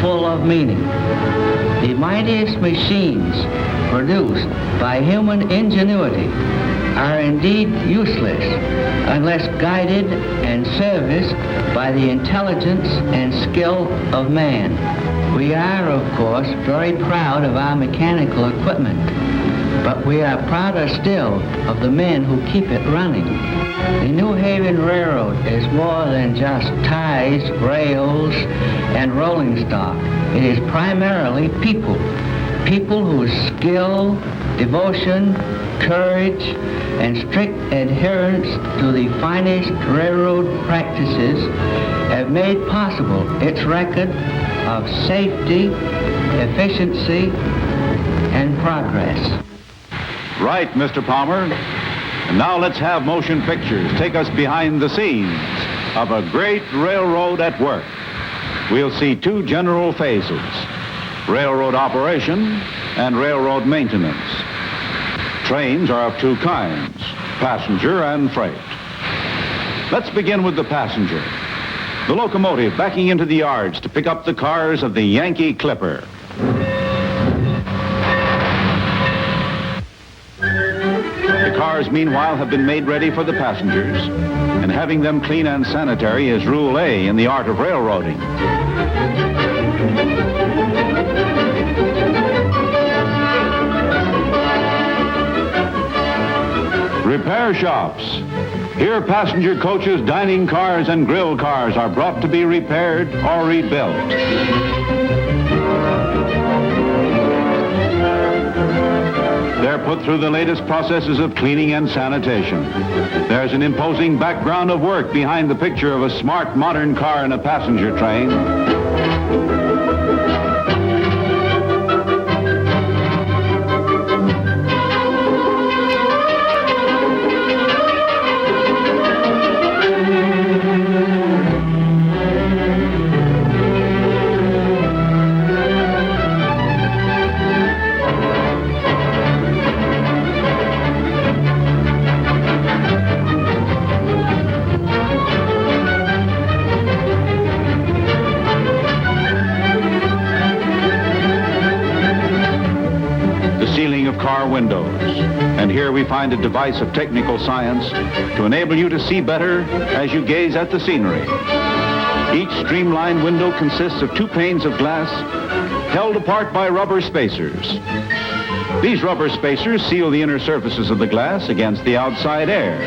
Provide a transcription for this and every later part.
full of meaning. The mightiest machines produced by human ingenuity are indeed useless unless guided and serviced by the intelligence and skill of man. We are, of course, very proud of our mechanical equipment, but we are prouder still of the men who keep it running. The New Haven Railroad is more than just ties, rails, and rolling stock. It is primarily people. People whose skill, devotion, courage, and strict adherence to the finest railroad practices have made possible its record of safety, efficiency, and progress. Right, Mr. Palmer. And now let's have motion pictures take us behind the scenes of a great railroad at work. We'll see two general phases: railroad operation and railroad maintenance. Trains are of two kinds, passenger and freight. Let's begin with the passenger. The locomotive backing into the yards to pick up the cars of the Yankee Clipper. The cars, meanwhile, have been made ready for the passengers, and having them clean and sanitary is Rule A in the art of railroading. Repair shops. Here, passenger coaches, dining cars, and grill cars are brought to be repaired or rebuilt. They're put through the latest processes of cleaning and sanitation. There's an imposing background of work behind the picture of a smart, modern car in a passenger train. Car windows. And here we find a device of technical science to enable you to see better as you gaze at the scenery. Each streamlined window consists of two panes of glass held apart by rubber spacers. These rubber spacers seal the inner surfaces of the glass against the outside air.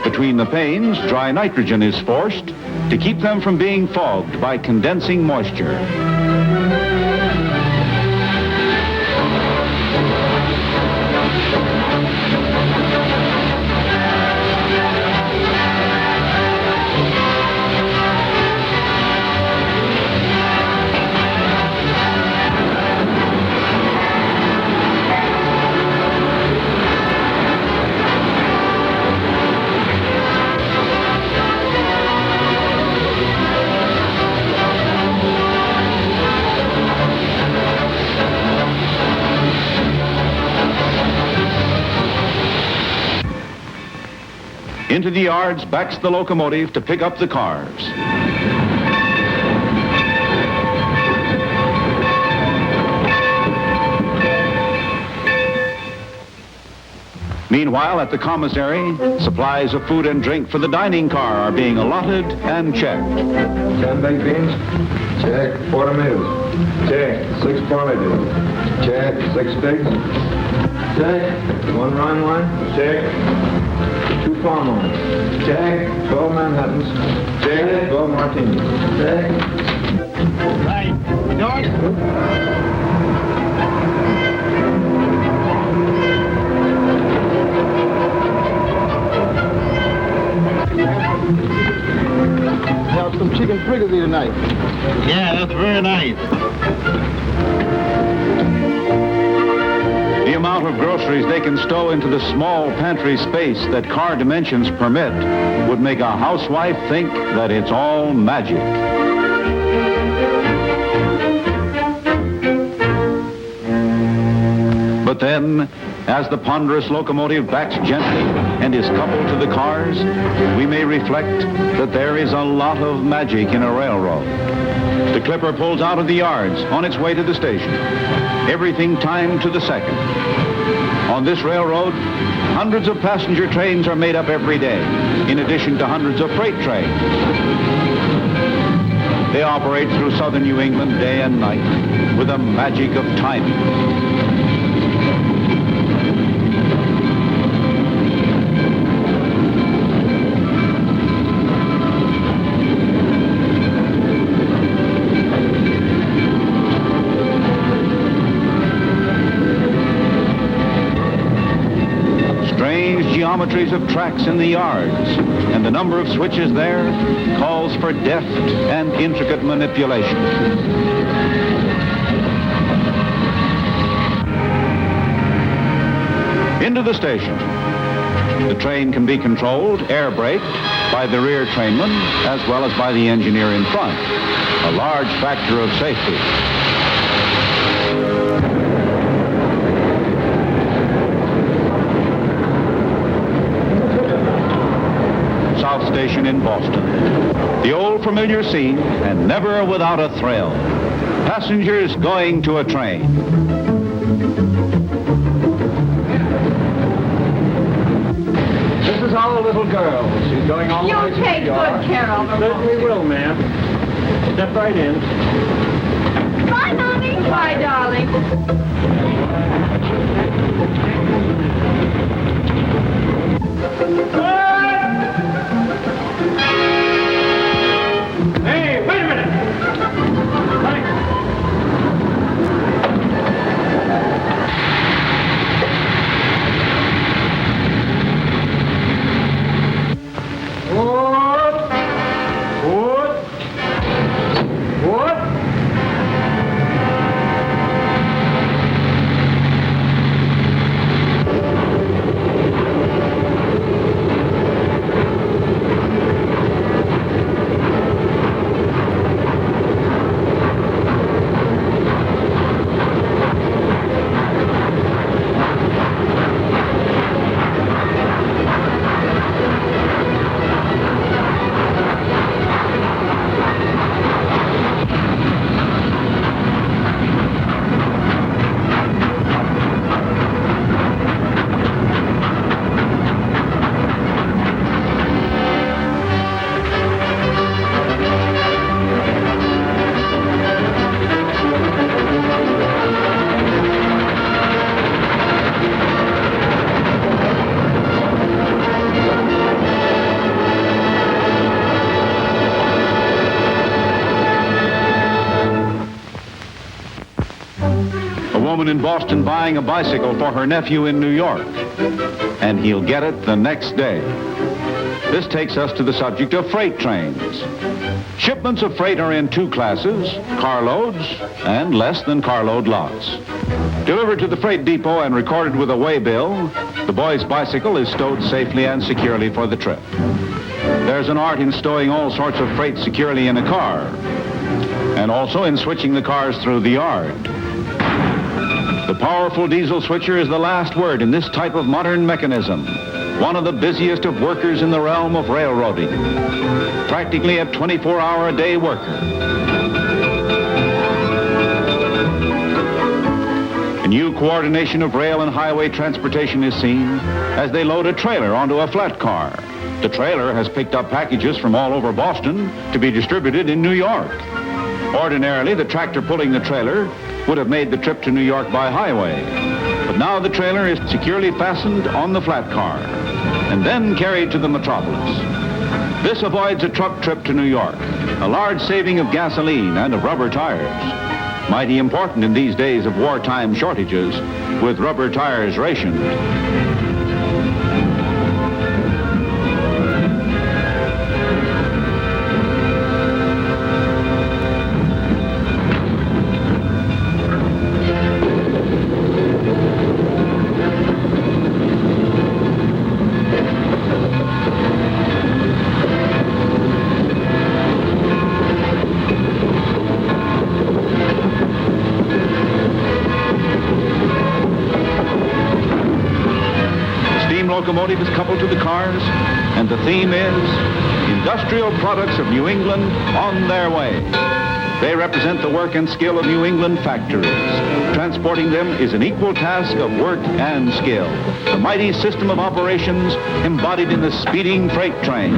Between the panes, dry nitrogen is forced to keep them from being fogged by condensing moisture. Into the yards backs the locomotive to pick up the cars. Meanwhile, at the commissary, supplies of food and drink for the dining car are being allotted and checked. 10 baked beans? Check. 4 tomatoes? Check. 6 barley beans? Check. 6 figs? Check. 1 Rhine wine? Check. 2 palm wines? Check. 12 Manhattans? Check. 12 martinis? Check. Right. George? Have some chicken fricassee tonight. Yeah, that's very nice. The amount of groceries they can stow into the small pantry space that car dimensions permit would make a housewife think that it's all magic. But then, as the ponderous locomotive backs gently and is coupled to the cars, we may reflect that there is a lot of magic in a railroad. The Clipper pulls out of the yards on its way to the station. Everything timed to the second. On this railroad, hundreds of passenger trains are made up every day, in addition to hundreds of freight trains. They operate through southern New England day and night with the magic of timing. Geometries of tracks in the yards, and the number of switches there calls for deft and intricate manipulation. Into the station. The train can be controlled, air braked, by the rear trainman as well as by the engineer in front, a large factor of safety. Station in Boston. The old familiar scene, and never without a thrill. Passengers going to a train. This is our little girl. She's going all the way to You'll take New York. good care of her. Certainly will, ma'am. Step right in. Bye, Mommy. Bye, darling. Hey, wait a minute! Woman in Boston buying a bicycle for her nephew in New York, and he'll get it the next day. This takes us to the subject of freight trains. Shipments of freight are in two classes, carloads and less than carload lots. Delivered to the freight depot and recorded with a weighbill, the boy's bicycle is stowed safely and securely for the trip. There's an art in stowing all sorts of freight securely in a car, and also in switching the cars through the yard. The powerful diesel switcher is the last word in this type of modern mechanism, one of the busiest of workers in the realm of railroading, practically a 24-hour-a-day worker. A new coordination of rail and highway transportation is seen as they load a trailer onto a flat car. The trailer has picked up packages from all over Boston to be distributed in New York. Ordinarily, the tractor pulling the trailer would have made the trip to New York by highway. But now the trailer is securely fastened on the flat car and then carried to the metropolis. This avoids a truck trip to New York, a large saving of gasoline and of rubber tires. Mighty important in these days of wartime shortages with rubber tires rationed. locomotive is coupled to the cars, and the theme is Industrial Products of New England on their way. They represent the work and skill of New England factories. Transporting them is an equal task of work and skill. The mighty system of operations embodied in the speeding freight train.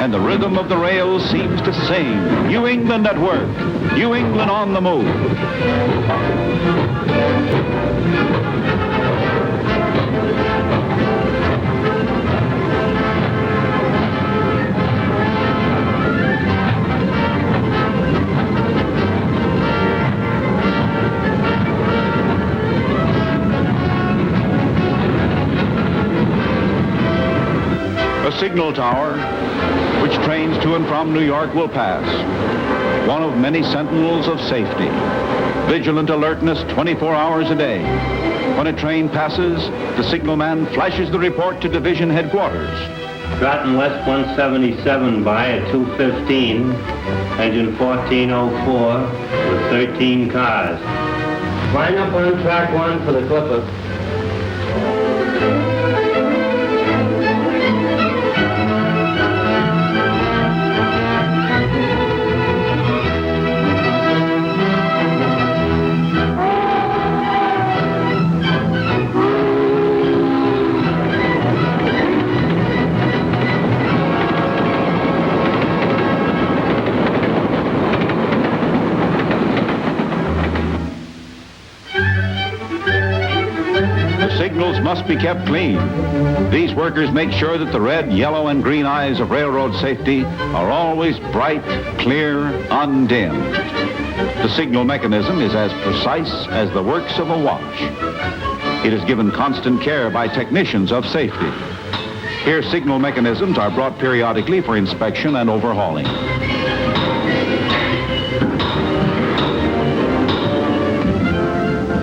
And the rhythm of the rails seems to sing, New England at work, New England on the move. A signal tower, which trains to and from New York will pass. One of many sentinels of safety. Vigilant alertness 24 hours a day. When a train passes, the signalman flashes the report to division headquarters. Groton West 177 by at 2:15, engine 1404 with 13 cars. Line up on track 1 for the Clipper. Signals must be kept clean. These workers make sure that the red, yellow, and green eyes of railroad safety are always bright, clear, undimmed. The signal mechanism is as precise as the works of a watch. It is given constant care by technicians of safety. Here, signal mechanisms are brought periodically for inspection and overhauling.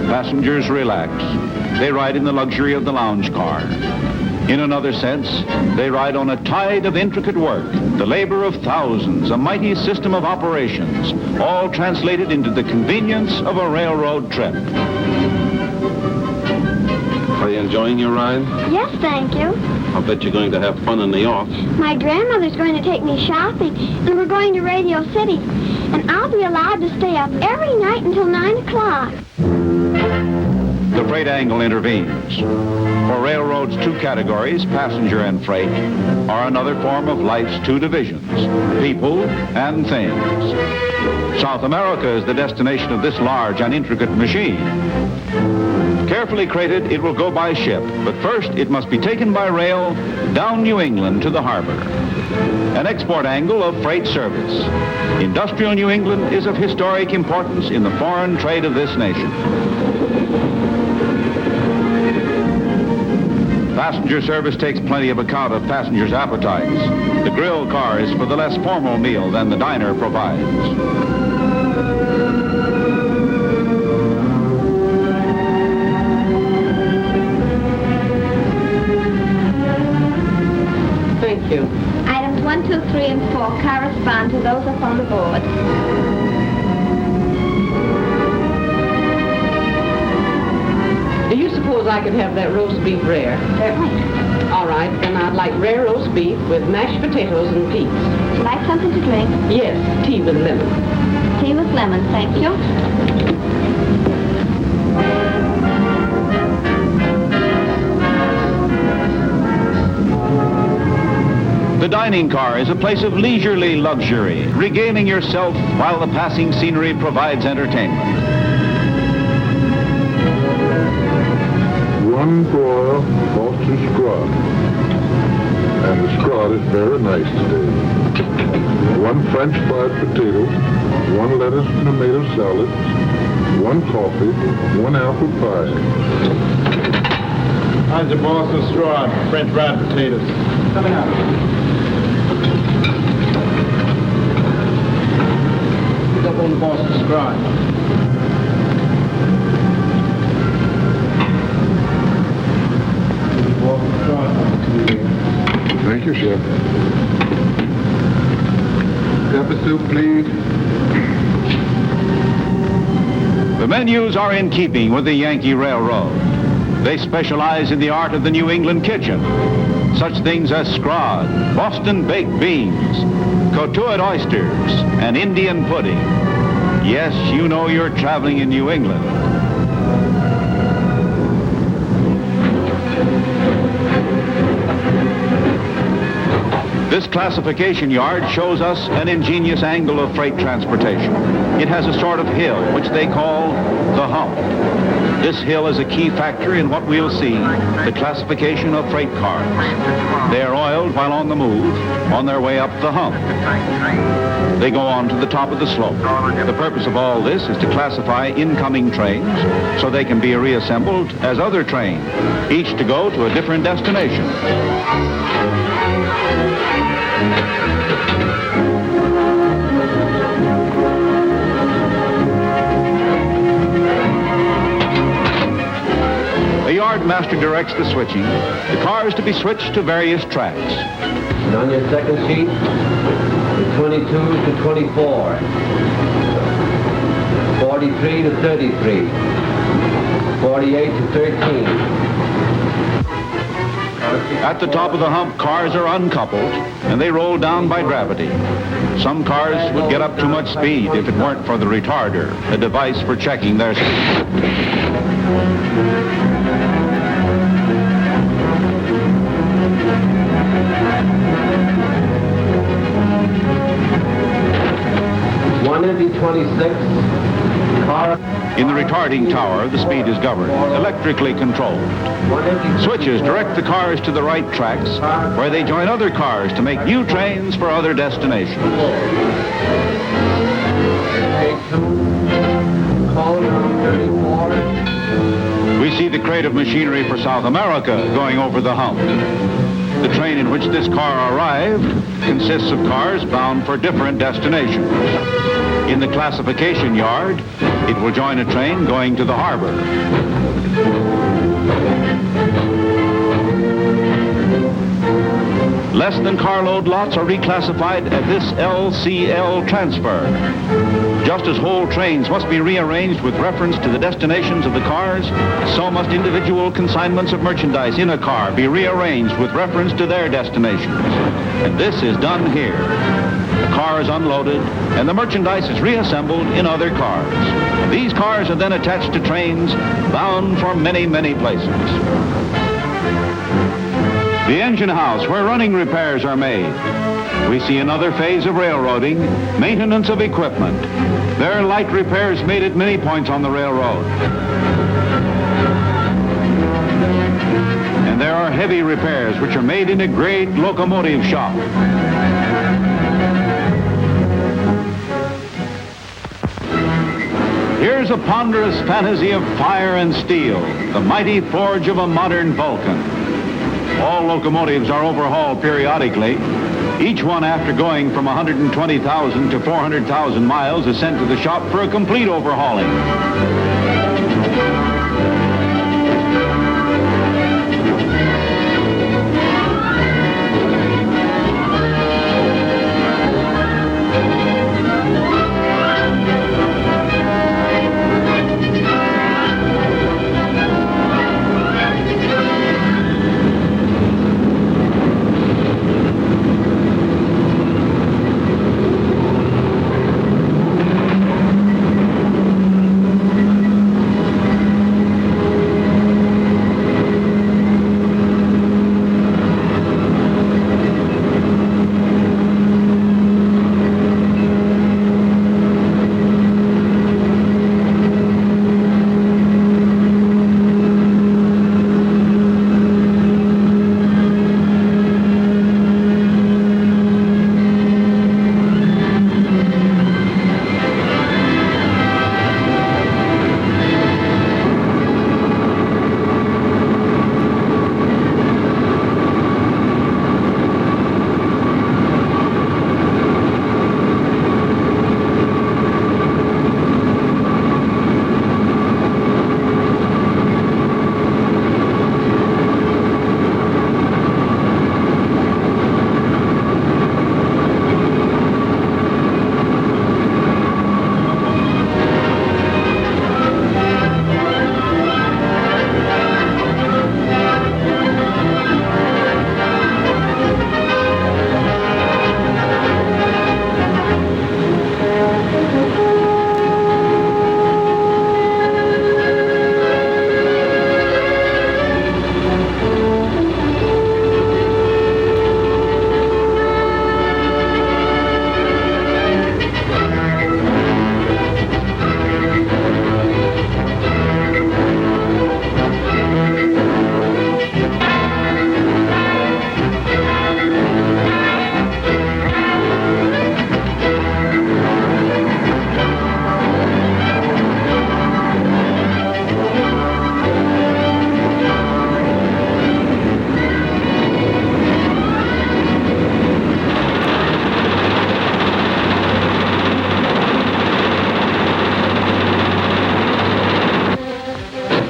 Passengers relax. They ride in the luxury of the lounge car. In another sense, they ride on a tide of intricate work, the labor of thousands, a mighty system of operations, all translated into the convenience of a railroad trip. Are you enjoying your ride? Yes, thank you. I'll bet you're going to have fun in New York. My grandmother's going to take me shopping, and we're going to Radio City. And I'll be allowed to stay up every night until 9 o'clock. The freight angle intervenes. For railroad's two categories, passenger and freight, are another form of life's two divisions, people and things. South America is the destination of this large and intricate machine. Carefully crated, it will go by ship, but first it must be taken by rail down New England to the harbor. An export angle of freight service. Industrial New England is of historic importance in the foreign trade of this nation. Passenger service takes plenty of account of passengers' appetites. The grill car is for the less formal meal than the diner provides. Thank you. Items 1, 2, 3, and 4 correspond to those up on the board. Do you suppose I could have that roast beef rare? Certainly. All right, then I'd like rare roast beef with mashed potatoes and peas. Would you like something to drink? Yes, tea with lemon. Tea with lemon, thank you. The dining car is a place of leisurely luxury, regaling yourself while the passing scenery provides entertainment. One broil Foster's scrod, and the scrod is very nice today. One French fried potato, one lettuce and tomato salad, one coffee, one apple pie. How's the Boston straw? French fried potatoes. Coming up. Pick up on the Boston scrod. Thank you, Chef. Pepper soup, please. The menus are in keeping with the Yankee Railroad. They specialize in the art of the New England kitchen. Such things as scrod, Boston baked beans, Cotuit oysters, and Indian pudding. Yes, you know you're traveling in New England. This classification yard shows us an ingenious angle of freight transportation. It has a sort of hill, which they call the hump. This hill is a key factor in what we'll see, the classification of freight cars. They are oiled while on the move, on their way up the hump. They go on to the top of the slope. The purpose of all this is to classify incoming trains so they can be reassembled as other trains, each to go to a different destination. The yard master directs the switching. The car is to be switched to various tracks. And on your second sheet, the 22 to 24, 43 to 33, 48 to 13. At the top of the hump, cars are uncoupled, and they roll down by gravity. Some cars would get up too much speed if it weren't for the retarder, a device for checking their speed. Empty 26, car. In the retarding tower, the speed is governed, electrically controlled. Switches direct the cars to the right tracks, where they join other cars to make new trains for other destinations. We see the crate of machinery for South America going over the hump. The train in which this car arrived consists of cars bound for different destinations. In the classification yard, it will join a train going to the harbor. Less than carload lots are reclassified at this LCL transfer. Just as whole trains must be rearranged with reference to the destinations of the cars, so must individual consignments of merchandise in a car be rearranged with reference to their destinations. And this is done here. The car is unloaded, and the merchandise is reassembled in other cars. These cars are then attached to trains bound for many, many places. The engine house, where running repairs are made. We see another phase of railroading, maintenance of equipment. There are light repairs made at many points on the railroad. And there are heavy repairs which are made in a great locomotive shop. Here's a ponderous fantasy of fire and steel, the mighty forge of a modern Vulcan. All locomotives are overhauled periodically. Each one, after going from 120,000 to 400,000 miles, is sent to the shop for a complete overhauling.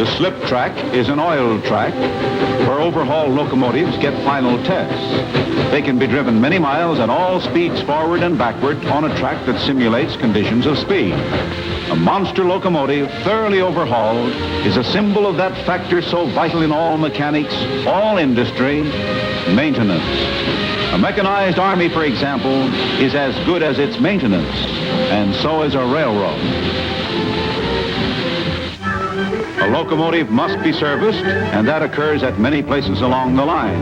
The slip track is an oil track where overhauled locomotives get final tests. They can be driven many miles at all speeds forward and backward on a track that simulates conditions of speed. A monster locomotive, thoroughly overhauled, is a symbol of that factor so vital in all mechanics, all industry, maintenance. A mechanized army, for example, is as good as its maintenance, and so is a railroad. A locomotive must be serviced, and that occurs at many places along the line.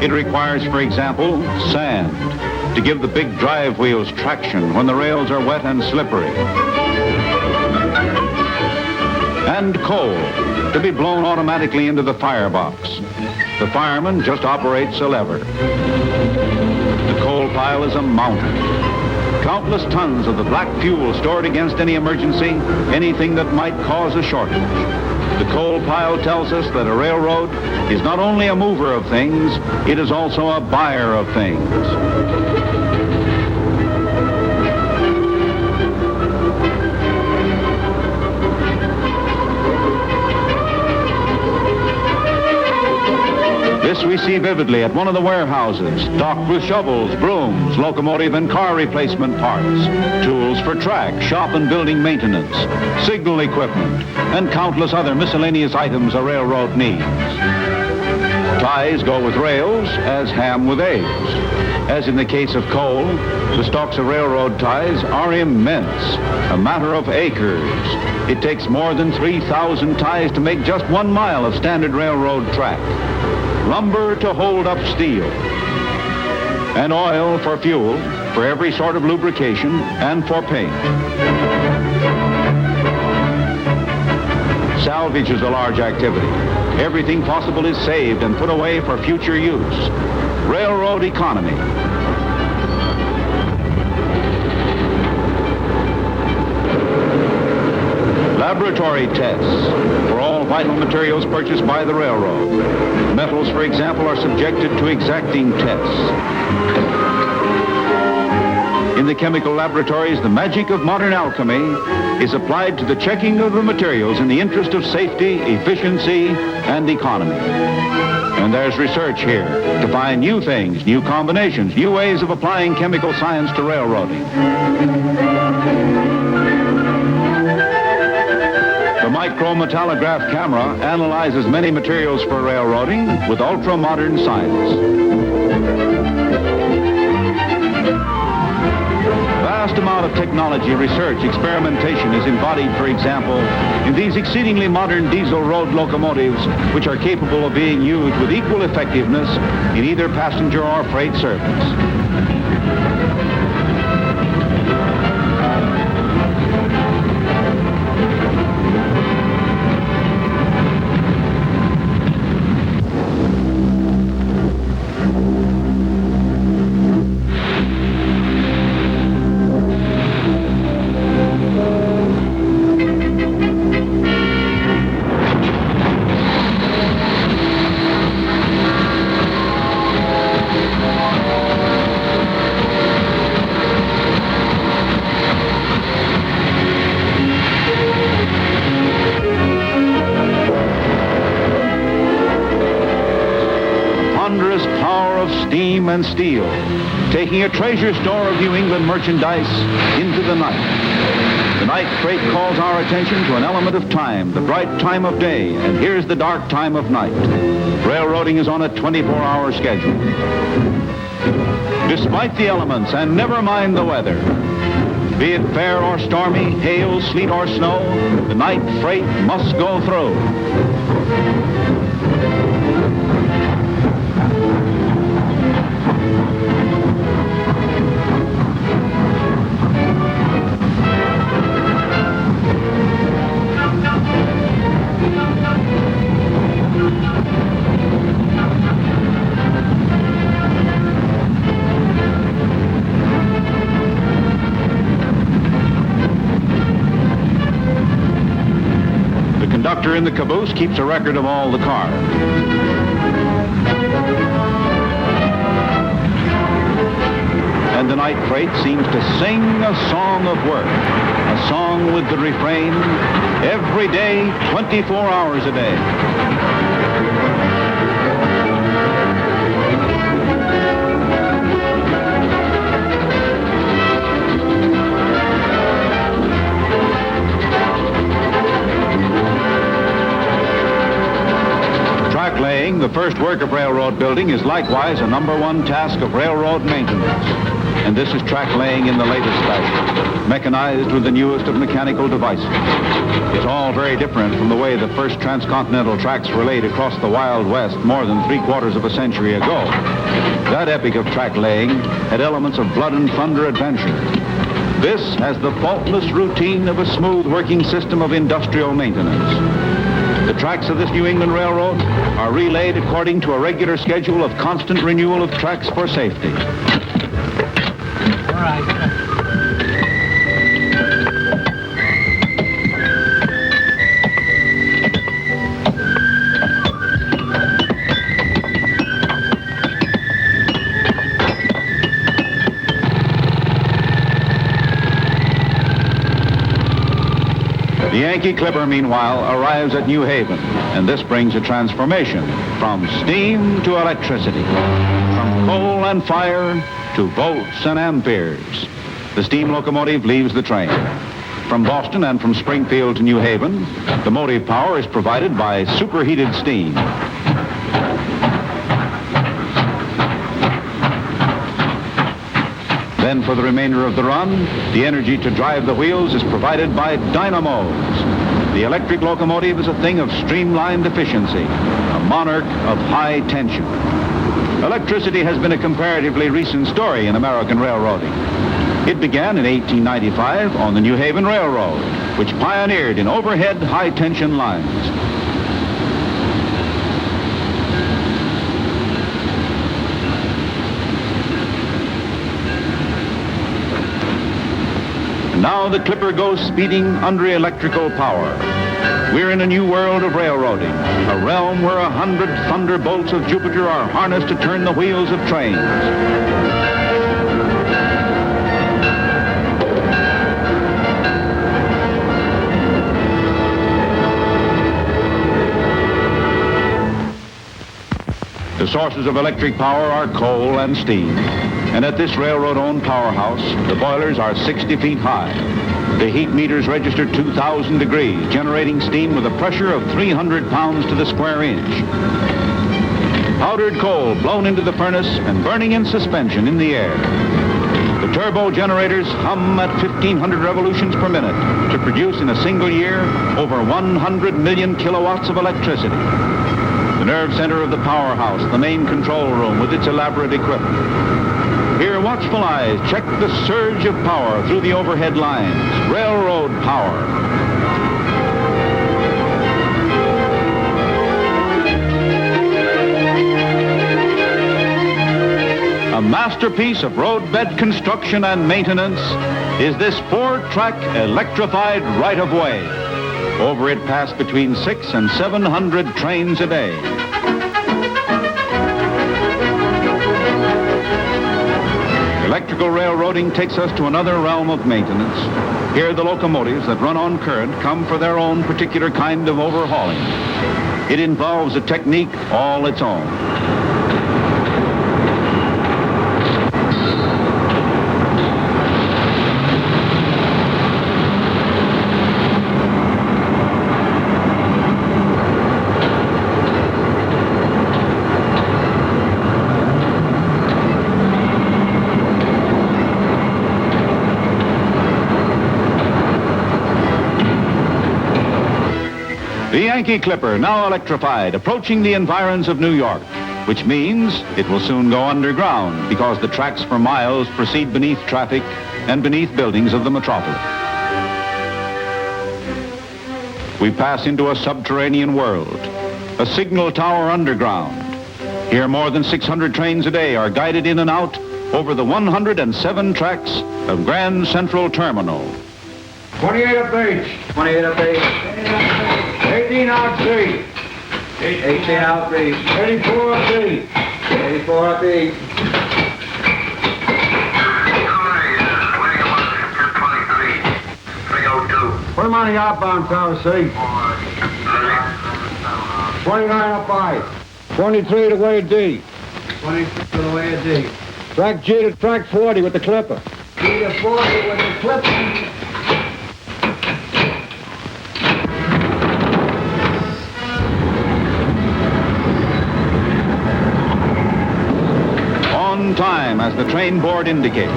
It requires, for example, sand to give the big drive wheels traction when the rails are wet and slippery. And coal to be blown automatically into the firebox. The fireman just operates a lever. The coal pile is a mountain. Countless tons of the black fuel stored against any emergency, anything that might cause a shortage. The coal pile tells us that a railroad is not only a mover of things, it is also a buyer of things. This we see vividly at one of the warehouses, stocked with shovels, brooms, locomotive and car replacement parts, tools for track, shop and building maintenance, signal equipment, and countless other miscellaneous items a railroad needs. Ties go with rails as ham with eggs. As in the case of coal, the stocks of railroad ties are immense, a matter of acres. It takes more than 3,000 ties to make just 1 mile of standard railroad track. Lumber to hold up steel, and oil for fuel, for every sort of lubrication, and for paint. Salvage is a large activity. Everything possible is saved and put away for future use. Railroad economy. Laboratory tests for all vital materials purchased by the railroad. Metals, for example, are subjected to exacting tests. In the chemical laboratories, the magic of modern alchemy is applied to the checking of the materials in the interest of safety, efficiency, and economy. And there's research here to find new things, new combinations, new ways of applying chemical science to railroading. The micrometallograph camera analyzes many materials for railroading with ultra-modern science. Vast amount of technology, research, experimentation is embodied, for example, in these exceedingly modern diesel road locomotives, which are capable of being used with equal effectiveness in either passenger or freight service. Steam and steel, taking a treasure store of New England merchandise into the night. The night freight calls our attention to an element of time, the bright time of day, and here's the dark time of night. Railroading is on a 24-hour schedule. Despite the elements, and never mind the weather, be it fair or stormy, hail, sleet or snow, the night freight must go through. The conductor in the caboose keeps a record of all the cars. And the night freight seems to sing a song of work, a A song with the refrain, every day, 24 hours a day. Track laying, the first work of railroad building, is likewise a #1 task of railroad maintenance. And this is track laying in the latest fashion, mechanized with the newest of mechanical devices. It's all very different from the way the first transcontinental tracks were laid across the Wild West more than 3/4 of a century ago. That epic of track laying had elements of blood and thunder adventure. This has the faultless routine of a smooth working system of industrial maintenance. The tracks of this New England railroad are relayed according to a regular schedule of constant renewal of tracks for safety. All right. The Yankee Clipper, meanwhile, arrives at New Haven, and this brings a transformation from steam to electricity, from coal and fire to volts and amperes. The steam locomotive leaves the train. From Boston and from Springfield to New Haven, the motive power is provided by superheated steam. Then for the remainder of the run, the energy to drive the wheels is provided by dynamos. The electric locomotive is a thing of streamlined efficiency, a monarch of high tension. Electricity has been a comparatively recent story in American railroading. It began in 1895 on the New Haven Railroad, which pioneered in overhead high-tension lines. Now the Clipper goes speeding under electrical power. We're in a new world of railroading, a realm where 100 thunderbolts of Jupiter are harnessed to turn the wheels of trains. The sources of electric power are coal and steam. And at this railroad-owned powerhouse, the boilers are 60 feet high. The heat meters register 2,000 degrees, generating steam with a pressure of 300 pounds to the square inch. Powdered coal blown into the furnace and burning in suspension in the air. The turbo generators hum at 1,500 revolutions per minute to produce in a single year over 100 million kilowatts of electricity. The nerve center of the powerhouse, the main control room with its elaborate equipment. Here, watchful eyes check the surge of power through the overhead lines. Railroad power. A masterpiece of roadbed construction and maintenance is this 4-track electrified right-of-way. Over it pass between 600 and 700 trains a day. Electrical railroading takes us to another realm of maintenance. Here the locomotives that run on current come for their own particular kind of overhauling. It involves a technique all its own. The Yankee Clipper, now electrified, approaching the environs of New York, which means it will soon go underground because the tracks for miles proceed beneath traffic and beneath buildings of the metropolis. We pass into a subterranean world, a signal tower underground. Here more than 600 trains a day are guided in and out over the 107 tracks of Grand Central Terminal. 28 up H. 28 up H. 18 out C. 18 out B. 84 up B. 84 up B. Put him on the outbound tower, see? 29 up I. 23 to way of D. 23 to the way of D. Track G to track 40 with the Clipper. G to 40 with the Clipper. On time, as the train board indicates.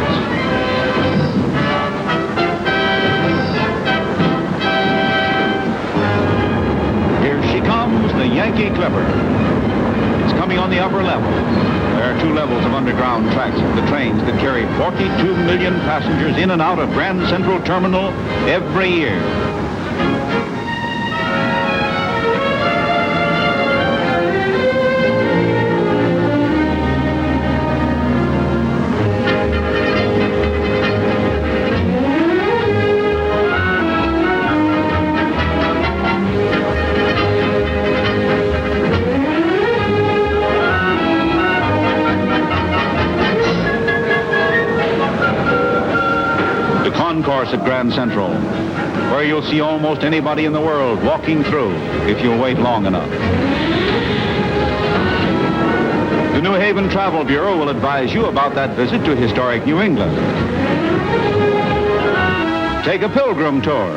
Here she comes, the Yankee Clipper. It's coming on the upper level. There are 2 levels of underground tracks for the trains that carry 42 million passengers in and out of Grand Central Terminal every year. Concourse at Grand Central, where you'll see almost anybody in the world walking through if you'll wait long enough. The New Haven Travel Bureau will advise you about that visit to historic New England. Take a pilgrim tour,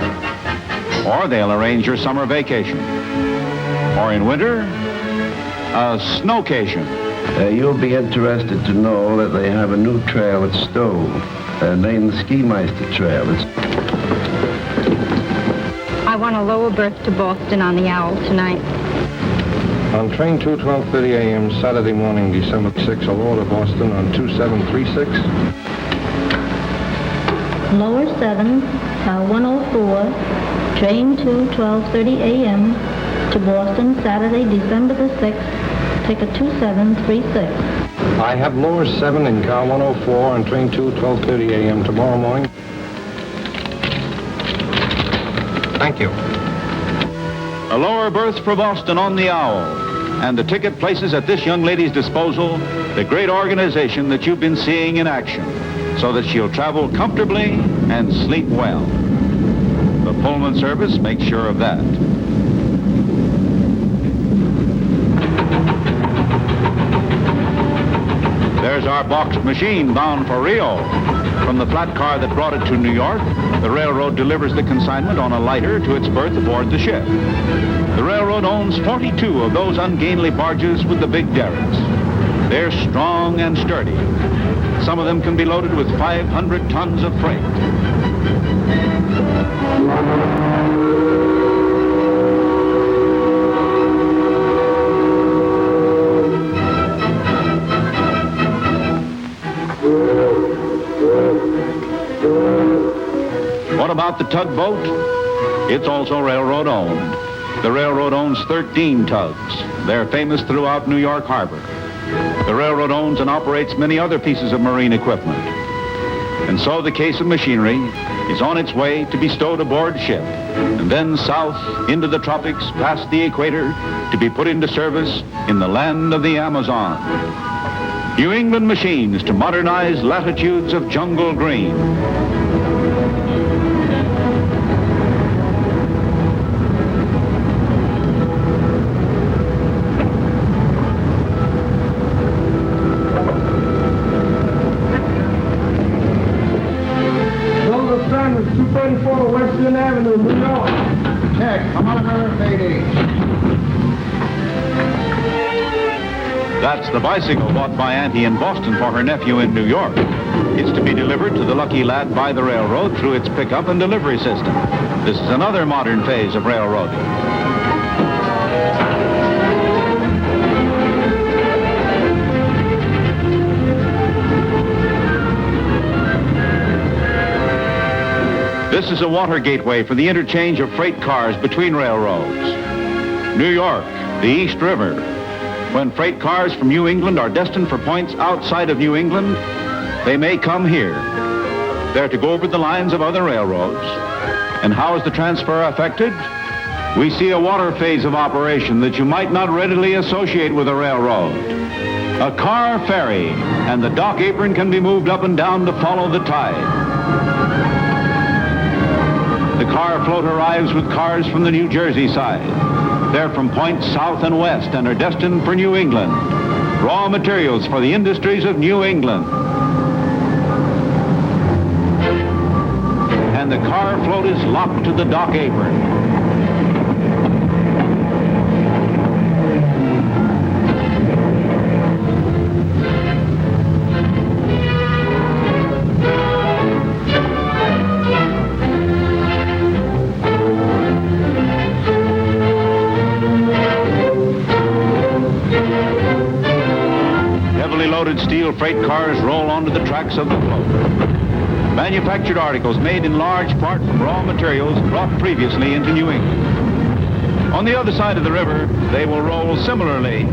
or they'll arrange your summer vacation. Or in winter, a snowcation. You'll be interested to know that they have a new trail at Stowe, named the Ski Meister Trail. I want a lower berth to Boston on the Owl tonight. On train 2, 12:30 a.m., Saturday morning, December 6, a lower to Boston on 2736. Lower 7, 104, train 2, 12:30 a.m. to Boston, Saturday, December the 6th, ticket 2736. I have lower 7 in car 104 on train 2, 12:30 a.m. tomorrow morning. Thank you. A lower berth for Boston on the Owl. And the ticket places at this young lady's disposal the great organization that you've been seeing in action, so that she'll travel comfortably and sleep well. The Pullman service makes sure of that. There's our boxed machine bound for Rio. From the flat car that brought it to New York, the railroad delivers the consignment on a lighter to its berth aboard the ship. The railroad owns 42 of those ungainly barges with the big derricks. They're strong and sturdy. Some of them can be loaded with 500 tons of freight. What about the tugboat? It's also railroad owned. The railroad owns 13 tugs. They're famous throughout New York Harbor. The railroad owns and operates many other pieces of marine equipment. And so the case of machinery is on its way to be stowed aboard ship, and then south into the tropics, past the equator, to be put into service in the land of the Amazon. New England machines to modernize latitudes of jungle green. Western Avenue, New York. Check. Come on, lady. That's the bicycle bought by Auntie in Boston for her nephew in New York. It's to be delivered to the lucky lad by the railroad through its pickup and delivery system. This is another modern phase of railroading. This is a water gateway for the interchange of freight cars between railroads. New York, the East River. When freight cars from New England are destined for points outside of New England, they may come here. They're to go over the lines of other railroads. And how is the transfer affected? We see a water phase of operation that you might not readily associate with a railroad. A car ferry, and the dock apron can be moved up and down to follow the tide. The car float arrives with cars from the New Jersey side. They're from points south and west and are destined for New England. Raw materials for the industries of New England. And the car float is locked to the dock apron. Loaded steel freight cars roll onto the tracks of the float. Manufactured articles made in large part from raw materials brought previously into New England. On the other side of the river, they will roll similarly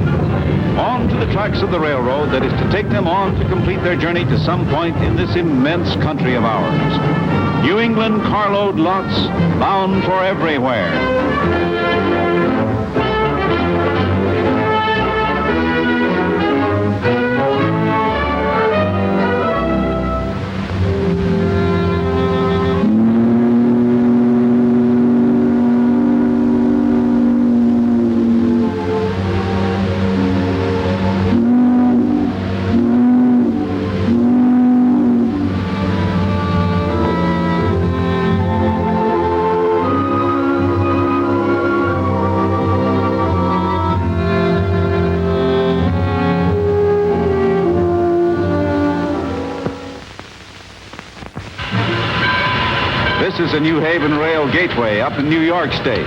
onto the tracks of the railroad that is to take them on to complete their journey to some point in this immense country of ours. New England carload lots bound for everywhere. This is the New Haven Rail Gateway up in New York State.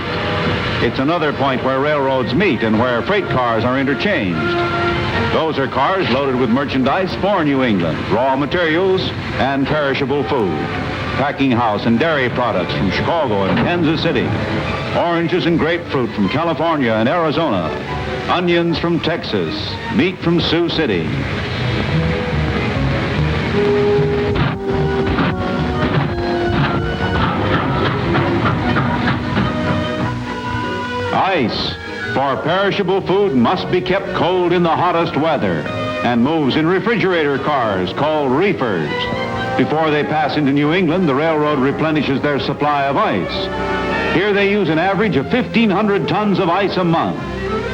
It's another point where railroads meet and where freight cars are interchanged. Those are cars loaded with merchandise for New England, raw materials and perishable food, packing house and dairy products from Chicago and Kansas City, oranges and grapefruit from California and Arizona, onions from Texas, meat from Sioux City. Ice for perishable food must be kept cold in the hottest weather and moves in refrigerator cars called reefers. Before they pass into New England, the railroad replenishes their supply of ice. Here they use an average of 1,500 tons of ice a month.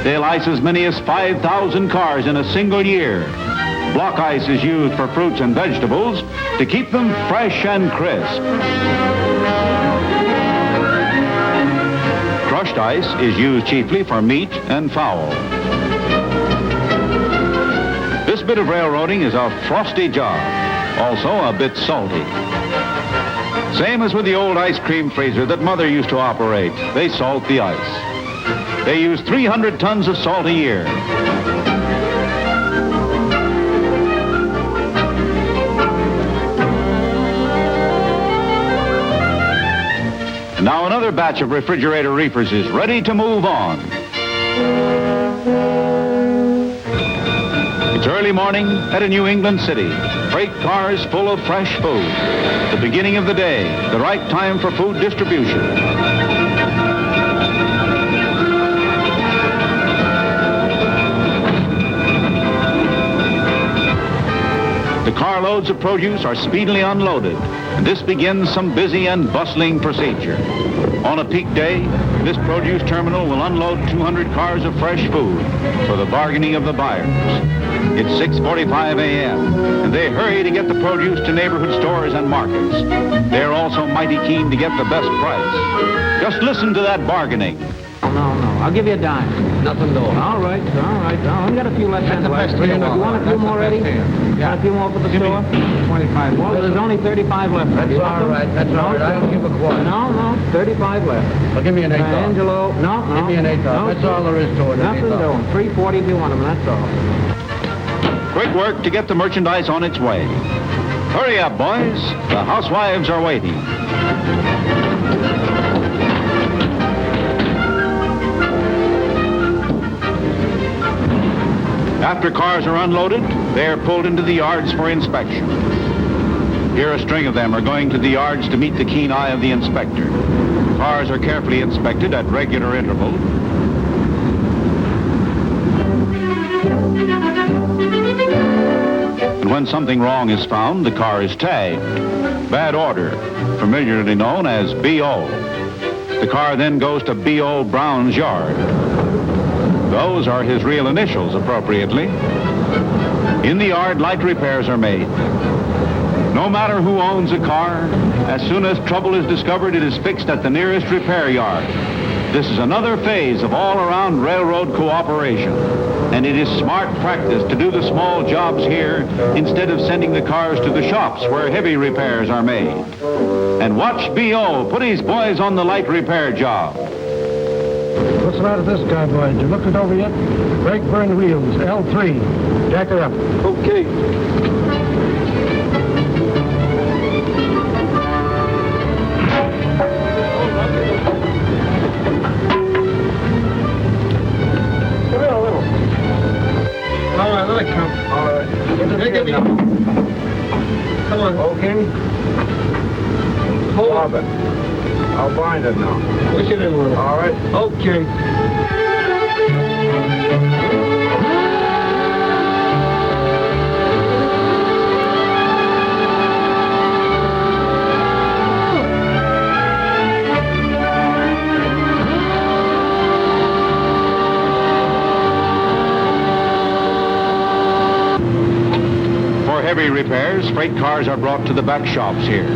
They'll ice as many as 5,000 cars in a single year. Block ice is used for fruits and vegetables to keep them fresh and crisp. Crushed ice is used chiefly for meat and fowl. This bit of railroading is a frosty job, also a bit salty. Same as with the old ice cream freezer that Mother used to operate. They salt the ice. They use 300 tons of salt a year. And now another batch of refrigerator reefers is ready to move on. It's early morning at a New England city. Freight cars full of fresh food. The beginning of the day, the right time for food distribution. The carloads of produce are speedily unloaded, and this begins some busy and bustling procedure. On a peak day, this produce terminal will unload 200 cars of fresh food for the bargaining of the buyers. It's 6:45 a.m., and they hurry to get the produce to neighborhood stores and markets. They're also mighty keen to get the best price. Just listen to that bargaining. No. I'll give you a dime. Nothing doing. All right. We got a few left in the last. You want a few more, Eddie? Yeah. Want a few more for the store? 25. Well, there's only 35 left. That's all right. I don't give a quarter. No, 35 left. Well, give me an $8. Angelo, no. Give me an $8. That's all there is to it. Nothing doing. 340 if you want them, that's all. Quick work to get the merchandise on its way. Hurry up, boys. The housewives are waiting. After cars are unloaded, they are pulled into the yards for inspection. Here a string of them are going to the yards to meet the keen eye of the inspector. Cars are carefully inspected at regular intervals. And when something wrong is found, the car is tagged. bad order, familiarly known as B.O. The car then goes to B.O. Brown's yard. Those are his real initials, appropriately. In the yard, light repairs are made. No matter who owns a car, as soon as trouble is discovered, it is fixed at the nearest repair yard. This is another phase of all-around railroad cooperation, and it is smart practice to do the small jobs here instead of sending the cars to the shops where heavy repairs are made. And watch B.O. put his boys on the light repair job. What's the matter with this guy, boy? Did you look it over yet? Brake burn wheels, L3. Jack her up. Okay. All right, let it come. All right. Take it. Come on. Okay. Hold it. I'll bind it now. Push it in a little. All right. Okay. Heavy repairs, freight cars are brought to the back shops here.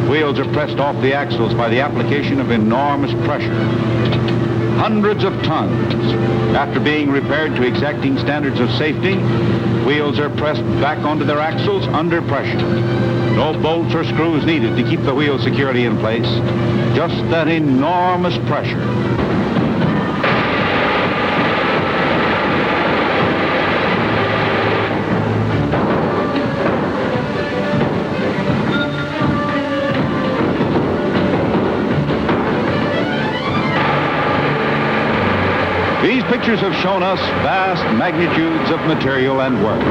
Wheels are pressed off the axles by the application of enormous pressure. Hundreds of tons. After being repaired to exacting standards of safety, wheels are pressed back onto their axles under pressure. No bolts or screws needed to keep the wheel securely in place. Just that enormous pressure. These pictures have shown us vast magnitudes of material and work.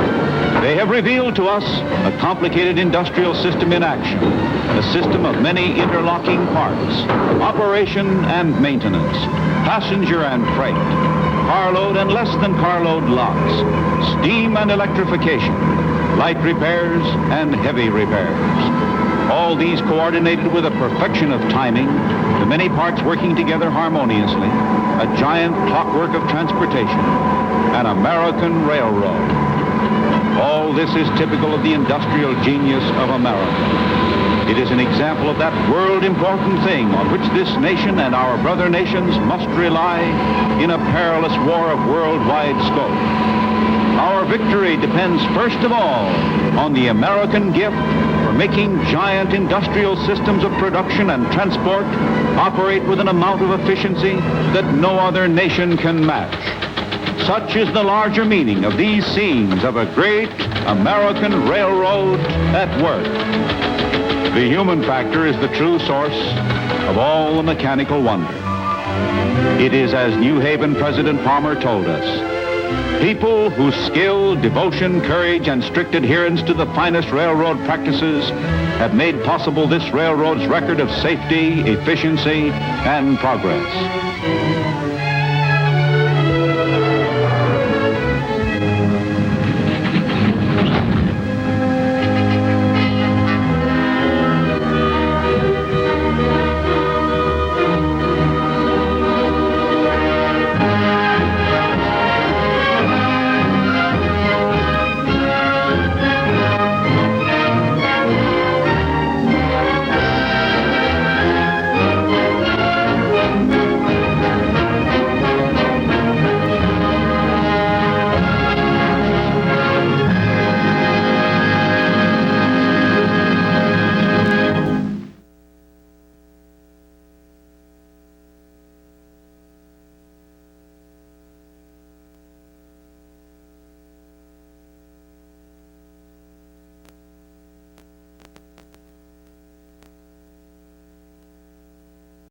They have revealed to us a complicated industrial system in action, a system of many interlocking parts, operation and maintenance, passenger and freight, carload and less than carload lots, steam and electrification, light repairs and heavy repairs. All these coordinated with a perfection of timing, the many parts working together harmoniously, a giant clockwork of transportation, an American railroad. All this is typical of the industrial genius of America. It is an example of that world-important thing on which this nation and our brother nations must rely in a perilous war of worldwide scope. Our victory depends first of all on the American gift for making giant industrial systems of production and transport operate with an amount of efficiency that no other nation can match. Such is the larger meaning of these scenes of a great American railroad at work. The human factor is the true source of all the mechanical wonder. It is as New Haven President Palmer told us, people whose skill, devotion, courage, and strict adherence to the finest railroad practices have made possible this railroad's record of safety, efficiency, and progress.